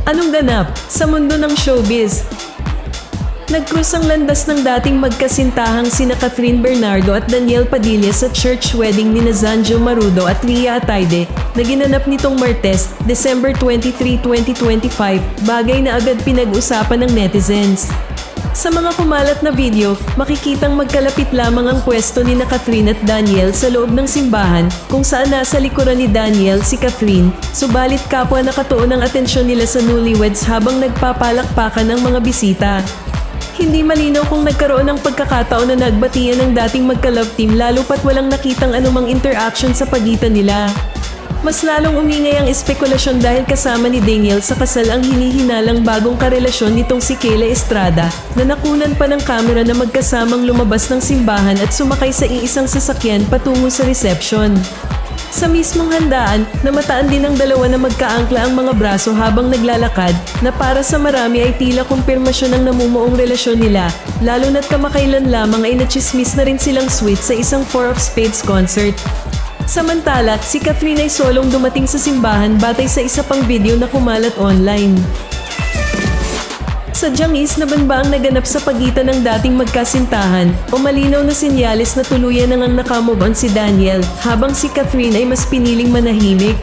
Anong ganap sa mundo ng showbiz? Nagkrus ang landas ng dating magkasintahang sina Catherine Bernardo at Daniel Padilla sa church wedding ni Zanjo Marudo at Lia Ataide na ginanap nitong Martes, December 23, 2025, bagay na agad pinag-usapan ng netizens. Sa mga kumalat na video, makikitang magkalapit lamang ang pwesto ni na Catherine at Daniel sa loob ng simbahan, kung saan nasa likuran ni Daniel si Catherine, subalit kapwa nakatuon ang atensyon nila sa newlyweds habang nagpapalakpakan ang mga bisita. Hindi malinaw kung nagkaroon ng pagkakataon na nagbatian ng dating magka-love team lalo pat walang nakitang anumang interaction sa pagitan nila. Mas lalong umingay ang espekulasyon dahil kasama ni Daniel sa kasal ang hinihinalang bagong karelasyon nitong si Kayla Estrada na nakunan pa ng kamera na magkasamang lumabas ng simbahan at sumakay sa iisang sasakyan patungo sa reception. Sa mismong handaan, namataan din ng dalawa na magkaangkla ang mga braso habang naglalakad na para sa marami ay tila kumpirmasyon ng namumuong relasyon nila, lalo na't kamakailan lamang ay nachismis na rin silang sweet sa isang Four of Spades concert. Samantala, si Catherine ay solong dumating sa simbahan batay sa isa pang video na kumalat online. Sadyang nabanba ang naganap sa pagitan ng dating magkasintahan o malinaw na senyales na tuluyan nang nakamove on si Daniel habang si Catherine ay mas piniling manahimik.